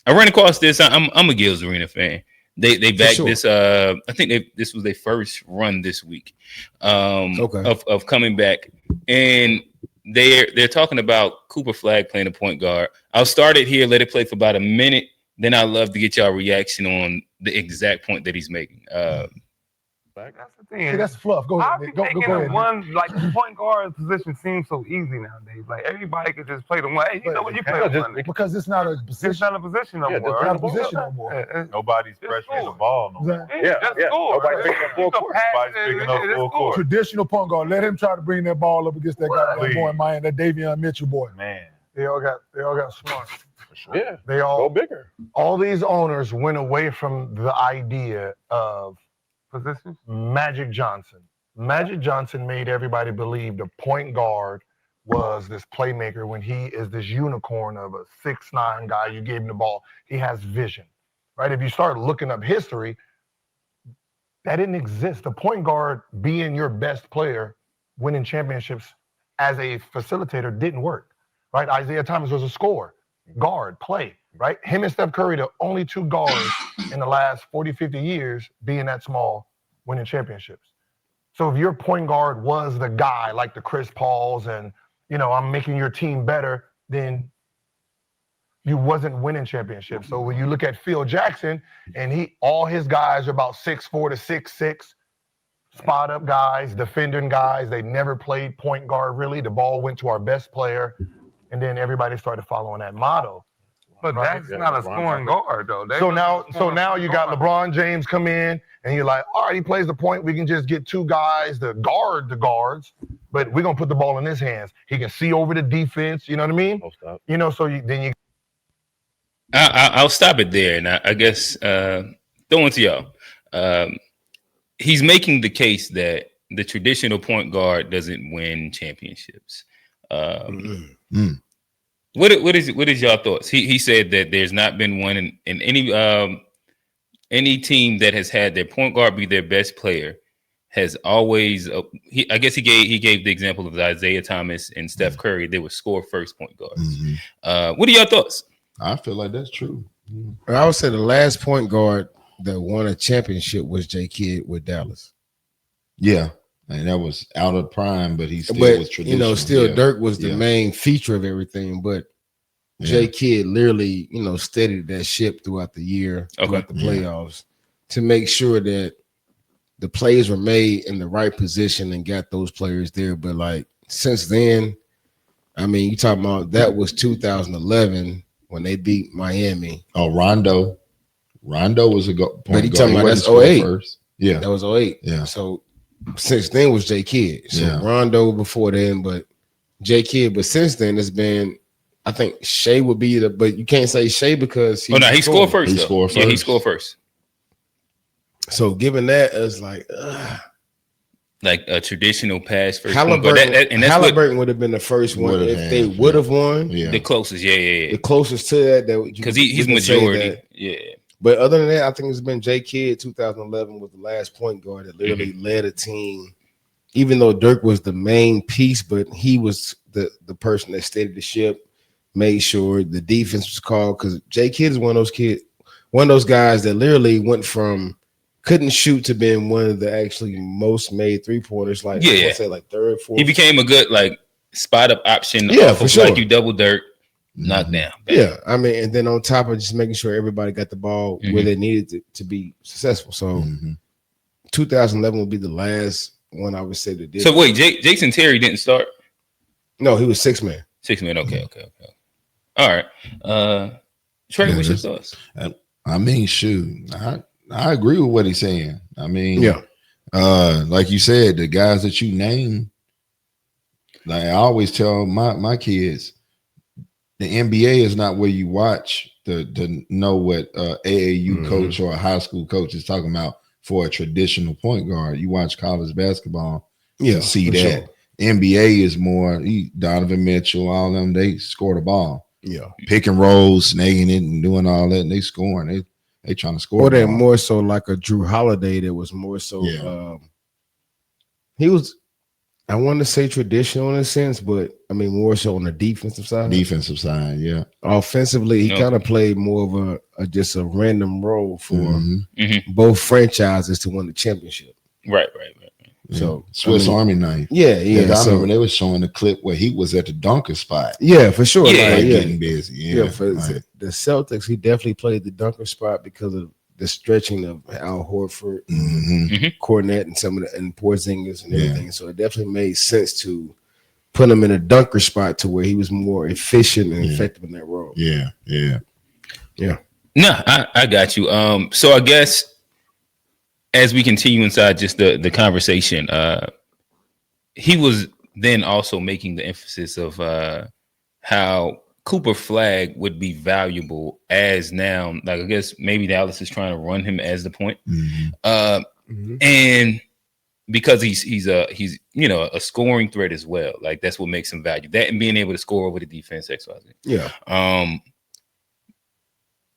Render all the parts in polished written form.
I ran across this. I'm a Gills Arena fan. They backed sure. this. I think this was their first run this week. Of coming back, and they're talking about Cooper Flagg playing a point guard. I'll start it here. Let it play for about a minute. Then I'd love to get y'all reaction on the exact point that he's making. That's the thing. See, that's fluff. Go How ahead. be Go making ahead. one like the point guard position seems so easy nowadays. Like everybody could just play the one. Hey, you know what you play the one. Because it's not a position. It's not a position no more. It's not a position no more. Nobody's pressuring the ball no more. Nobody's picking up full court. Nobody's picking up full court. Traditional point guard. Let him try to bring that ball up against that guy boy in Miami, that Davion Mitchell boy. Man, they all got smart. Sure. Yeah, they all go bigger. All these owners went away from the idea of positions. Magic Johnson. Magic Johnson made everybody believe the point guard was this playmaker when he is this unicorn of a 6'9" guy. You gave him the ball. He has vision, right? If you start looking up history, that didn't exist. The point guard being your best player, winning championships as a facilitator didn't work, right? Isaiah Thomas was a scorer, guard, play, right? Him and Steph Curry, the only two guards in the last 40, 50 years being that small, winning championships. So if your point guard was the guy like the Chris Pauls and, I'm making your team better, then you wasn't winning championships. So when you look at Phil Jackson and all his guys are about 6'4" to 6'6", spot up guys, defending guys, they never played point guard really. The ball went to our best player, and then everybody started following that motto. But that's not a scoring guard though. So now you got LeBron James come in, and you're like, all right, he plays the point. We can just get two guys to guard the guards, but we're gonna put the ball in his hands. He can see over the defense. You know what I mean? I'll stop it there, and I guess throwing to y'all. He's making the case that the traditional point guard doesn't win championships. What is y'all thoughts? He said that there's not been one in any team that has had their point guard be their best player has always. I guess he gave the example of Isaiah Thomas and Steph Curry. They would score first point guards. What are y'all thoughts? I feel like that's true. I would say the last point guard that won a championship was J. Kidd with Dallas. Yeah. And that was out of prime, but he still was traditional. Dirk was the main feature of everything, but J. Kidd literally, steadied that ship throughout the year, throughout the playoffs, to make sure that the plays were made in the right position and got those players there. But like since then, I mean, you talking about that was 2011 when they beat Miami. Oh, Rondo was a point guard. But you talking about that's 08. First. Yeah, that was 08. Yeah, so. Since then was J. Kidd. So Rondo before then, but J. Kidd. But since then, it's been, I think Shea would be but you can't say Shea because he scored first. Yeah, he scored first. So given that as like a traditional pass first. Halliburton would have been the first one if they would have won. Yeah. The closest, the closest to that because he's majority. But other than that, I think it's been J. Kidd. 2011 was the last point guard that literally led a team. Even though Dirk was the main piece, but he was the person that steadied the ship, made sure the defense was called. Because J. Kidd is one of those guys that literally went from couldn't shoot to being one of the actually most made 3-pointers. Like I say, like third, fourth. He became a good spot up option. For sure. Like you double Dirk. Knocked down. Yeah, I mean, and then on top of just making sure everybody got the ball where they needed to be successful. So 2011 will be the last one I would say that did. So wait, Jason Terry didn't start? No, he was 6-man. 6-man. Okay. All right. Trey, what's your thoughts? I mean, shoot, I agree with what he's saying. I mean, like you said, the guys that you name, like I always tell my kids. The NBA is not where you watch to know what AAU coach or a high school coach is talking about for a traditional point guard. You watch college basketball, to see that. Sure. NBA is more Donovan Mitchell, all them. They score the ball, pick and roll, snagging it, and doing all that. And they scoring. They trying to score. Or they're more so like a Drew Holiday. That was more so. He was. I want to say traditional in a sense, but I mean more so on the defensive side. Defensive side, yeah. Offensively, he No. kind of played more of just a random role for Mhm. both franchises to win the championship. Right. Yeah. So Swiss Army knife. Yeah. I So, remember they was showing the clip where he was at the dunker spot. yeah, for sure. Yeah. Like, Getting busy. Yeah. For right. the Celtics, he definitely played the dunker spot because of the stretching of Al Horford, Cornette, and some of the and Porzingis and everything. So it definitely made sense to put him in a dunker spot to where he was more efficient and effective in that role. Yeah. No, I got you. So I guess as we continue inside just the conversation, he was then also making the emphasis of how Cooper Flag would be valuable as now, like I guess maybe Dallas is trying to run him as the point. And because he's a scoring threat as well. Like that's what makes him valuable. That and being able to score over the defense, XYZ. Yeah. I'll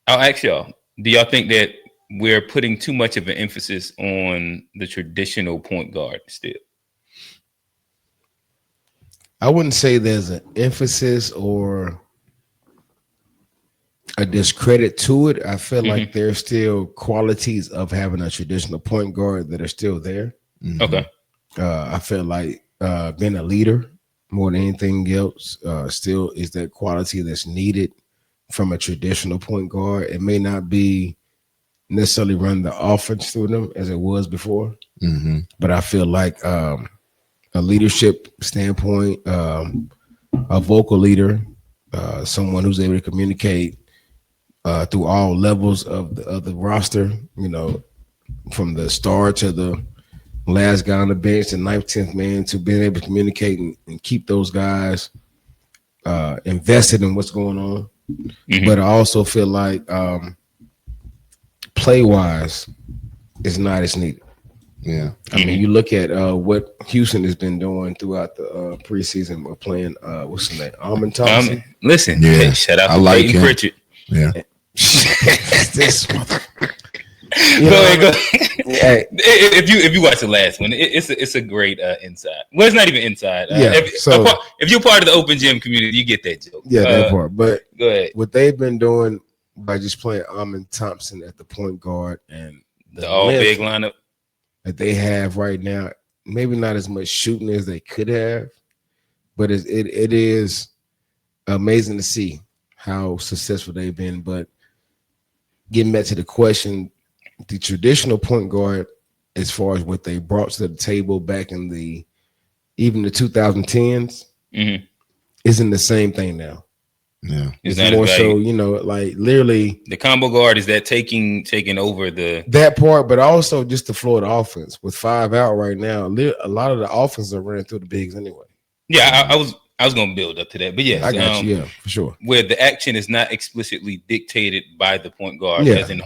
ask y'all, do y'all think that we're putting too much of an emphasis on the traditional point guard still? I wouldn't say there's an emphasis or a discredit to it. I feel like there's still qualities of having a traditional point guard that are still there. Okay. I feel like being a leader more than anything else still is that quality that's needed from a traditional point guard. It may not be necessarily run the offense through them as it was before, but I feel like a leadership standpoint, a vocal leader, someone who's able to communicate through all levels of the roster, from the star to the last guy on the bench, the 9th, 10th man, to being able to communicate and keep those guys invested in what's going on. But I also feel like play-wise, it's not as needed. Yeah. I mean, you look at what Houston has been doing throughout the preseason. We're playing, what's his name? Amon Thompson. Listen, Yeah. hey, shout out I to like Peyton him. Pritchard. Yeah. This mother. Go ahead. Hey. If you watch the last one, it's a great inside. Well, it's not even inside. If you're part of the open gym community, you get that joke. Yeah, that part. But go ahead. What they've been doing by just playing Amon Thompson at the point guard and The all big lineup that they have right now, maybe not as much shooting as they could have, but it is amazing to see how successful they've been. But getting back to the question, the traditional point guard, as far as what they brought to the table back in even the 2010s, isn't the same thing now. Yeah, it's more so, like literally the combo guard is that taking over that part, but also just the floor of the offense with 5 out right now. A lot of the offense are running through the bigs anyway. Yeah, I was going to build up to that, but yes, I got you. Yeah, for sure. Where the action is not explicitly dictated by the point guard, as in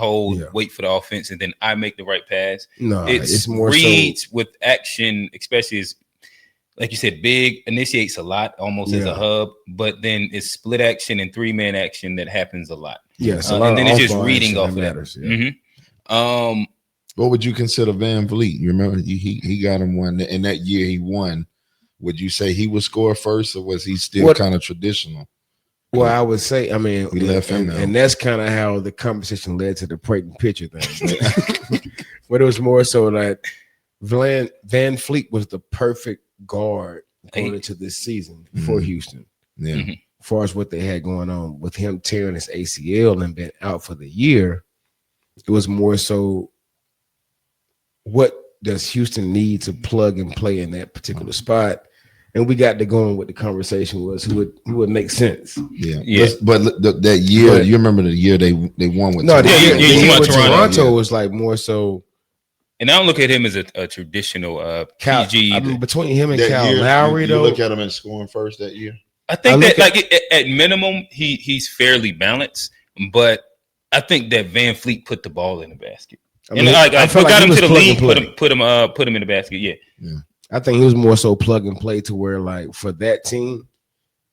wait for the offense, and then I make the right pass. No, it's more reads with action, especially as, like you said, big initiates a lot, almost as a hub, but then it's split action and 3-man action that happens a lot. Yes, and then it's just reading off of matters, that. What would you consider Van Vliet? You remember he got him one in that year he won. Would you say he would score first, or was he still kind of traditional? Well, I would say, I mean, we left him, and that's kind of how the conversation led to the Peyton Pritchard thing. But it was more so that Van Fleet was the perfect guard going into this season for Houston. Yeah. As far as what they had going on with him tearing his ACL and being out for the year, it was more so what does Houston need to plug and play in that particular spot? And we got to going with the conversation was who would make sense. Yeah. But that year, you remember the year they won with Toronto? The year with Toronto was like more so. And I don't look at him as a traditional PG. I mean, between him and that Kyle year, Lowry, you look at him in scoring first that year. I think that at minimum he's fairly balanced, but I think that Van Fleet put the ball in the basket. I mean, what got him to the league, put him in the basket. Yeah. I think he was more so plug and play to where, like, for that team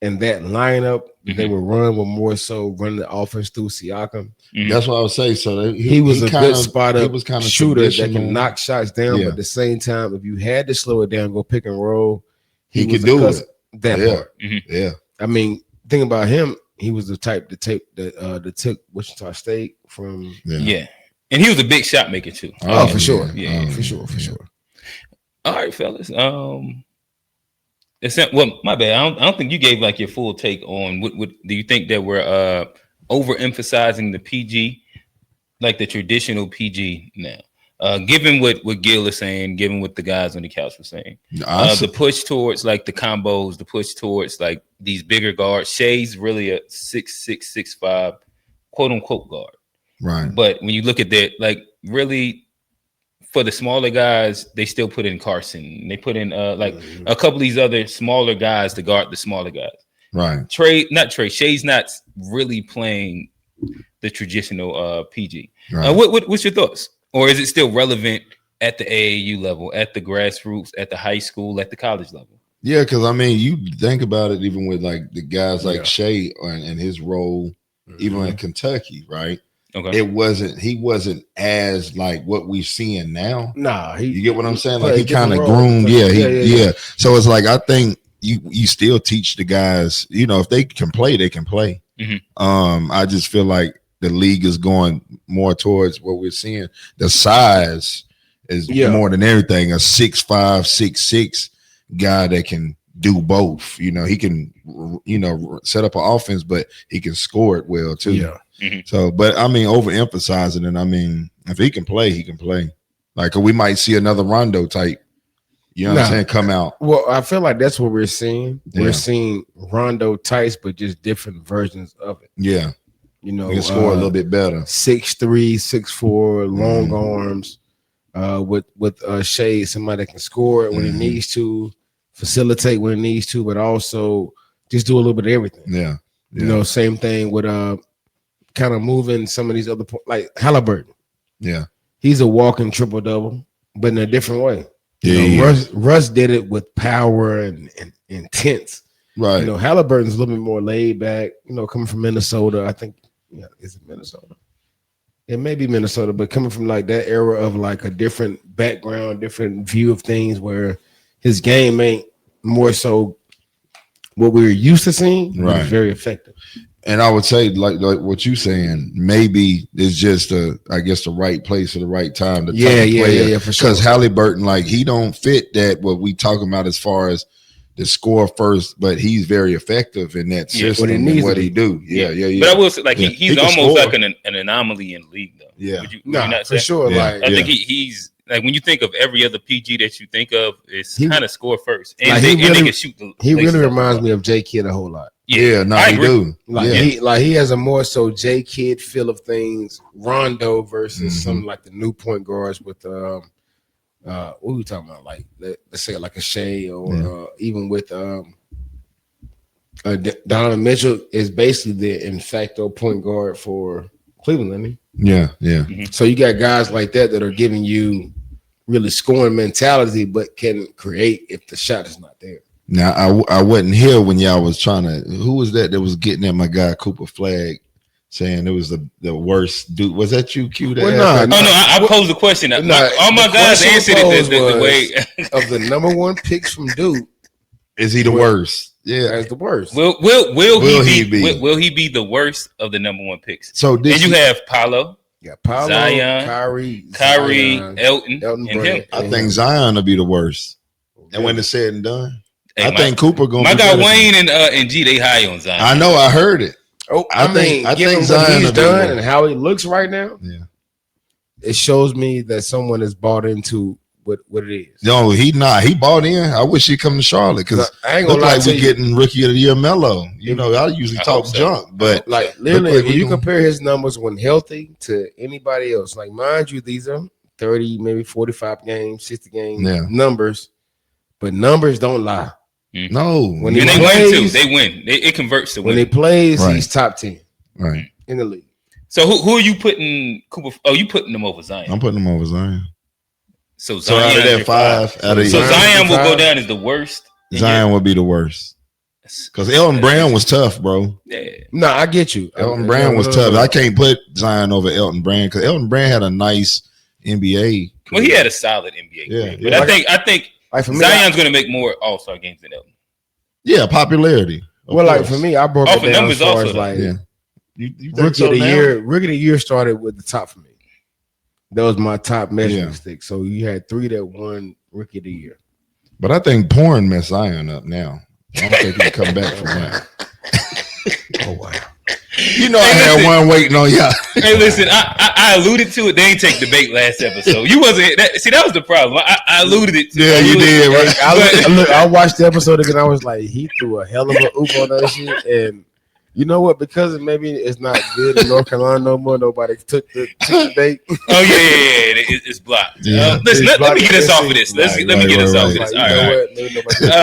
and that lineup, they were more so running the offense through Siakam. That's what I would say. So he was a good spot up kind of shooter that can knock shots down, but at the same time, if you had to slow it down, go pick and roll, he could was do accustomed- it. That Yeah. part. Yeah. I mean, think about him. He was the type that took Wichita State from. Yeah. And he was a big shot maker too. Oh, for sure. Yeah. For sure. All right, fellas. Well, my bad. I don't think you gave like your full take on what do you think that we're overemphasizing the PG, like the traditional PG now? Given what Gil is saying, given what the guys on the couch were saying, the push towards like the combos, the push towards like these bigger guards. Shea's really a 6'6", 6'5", quote unquote guard, right? But when you look at that, like really for the smaller guys, they still put in Carson. They put in like a couple of these other smaller guys to guard the smaller guys. Right. Shea's not really playing the traditional PG. Right. What's your thoughts? Or is it still relevant at the AAU level, at the grassroots, at the high school, at the college level? Yeah, because I mean, you think about it, even with like the guys like Shea and his role, even in Kentucky, right? Okay, he wasn't as like what we're seeing now. Nah, you get what I'm saying? Like he kind of groomed, yeah. So it's like I think you still teach the guys, you know, if they can play, they can play. I just feel like the league is going more towards what we're seeing. The size is more than everything. A 6'5", 6'6" guy that can do both. You know, he can, set up an offense, but he can score it well too. Yeah. So, but I mean, overemphasizing it. I mean, if he can play, he can play. Like we might see another Rondo type. You know what I'm saying? Come out. Well, I feel like that's what we're seeing. Yeah. We're seeing Rondo types, but just different versions of it. Yeah. You know, he can score a little bit better. 6'3", 6'4", long arms. With Shea, somebody that can score when he needs to, facilitate when he needs to, but also just do a little bit of everything. Yeah. You know, same thing with kind of moving some of these other like Halliburton. Yeah. He's a walking triple double, but in a different way. Yeah. Russ did it with power and intense. Right. You know, Halliburton's a little bit more laid back, coming from Minnesota. I think, is it Minnesota? It may be Minnesota, but coming from like that era of like a different background, different view of things where his game ain't more so what we were used to seeing. Right. Very effective. And I would say, like what you saying, maybe it's just I guess the right place at the right time. For sure. Because Halliburton, like he don't fit that what we talking about as far as the score first, but he's very effective in that system and what he do. Yeah. But I will say, like he's almost like an anomaly in the league, though. Yeah, would you not for sure. Yeah. Like I think he's like when you think of every other PG that you think of, it's kind of score first, and like they can shoot. He really reminds me of J Kidd a whole lot. Yeah, no, he do. He has a more so J Kidd feel of things. Rondo versus something like the new point guards with what are we talking about? Like let's say like a Shea or even with Donovan Mitchell is basically the de facto point guard for Cleveland. I mean. Yeah. So you got guys like that are giving you really scoring mentality, but can create if the shot is not there. Now I wasn't here when y'all was trying to. Who was that was getting at my guy Cooper Flag, saying it was the worst dude? Was that you, Q? Well, no. I posed the question. All my guys answered it the way of the number one picks from Duke. Is he the worst? Yeah, as the worst. Will he be the worst of the number one picks? So and you have Paolo. Yeah, Paolo, Zion, Kyrie, Elton, and him. I think Zion will be the worst. And when it's said and done, I think Cooper gonna. My guy Wayne and G, they high on Zion. I know, I heard it. Oh, I think Zion he's done and how he looks right now. Yeah, it shows me that someone is bought into what it is. No, he not. He bought in. I wish he'd come to Charlotte because I ain't gonna lie like we getting Rookie of the Year Melo. You know, I usually talk junk, but like literally, when you compare his numbers when healthy to anybody else, like mind you, these are 30, maybe 45 games, 60 game numbers, but numbers don't lie. No, when they win too, they win. It converts to win. When he plays, he's top 10, right, in the league. So who are you putting Cooper? Oh, you putting them over Zion? I'm putting him over Zion. So Zion out of that five, Zion will go down as the worst. Zion will be the worst because Elton Brand was tough, bro. Yeah, no, I get you. Elton Brand was tough. I can't put Zion over Elton Brand because Elton Brand had a nice NBA career. Well, he had a solid NBA career, but I think Like for me, Zion's going to make more All-Star games than Elton. Yeah, popularity. Well, like for me, I broke it down as far as like you rookie of the year. Rookie of the year started with the top for me. That was my top measuring stick. So you had 3 that won rookie of the year. But I think porn messed Zion up now. I don't think he can come back from that. Oh wow. You know, I had one waiting on y'all. Hey, listen, I alluded to it. They ain't take the bait last episode. You wasn't. That was the problem. I alluded it. Yeah, you did. Right? I watched the episode again. I was like, he threw a hell of a oop on that shit. And you know what? Because maybe it's not good in North Carolina no more. Nobody took the bait. Oh yeah. It's blocked. Listen, let me get us off of this. Let me get us off of this. All right.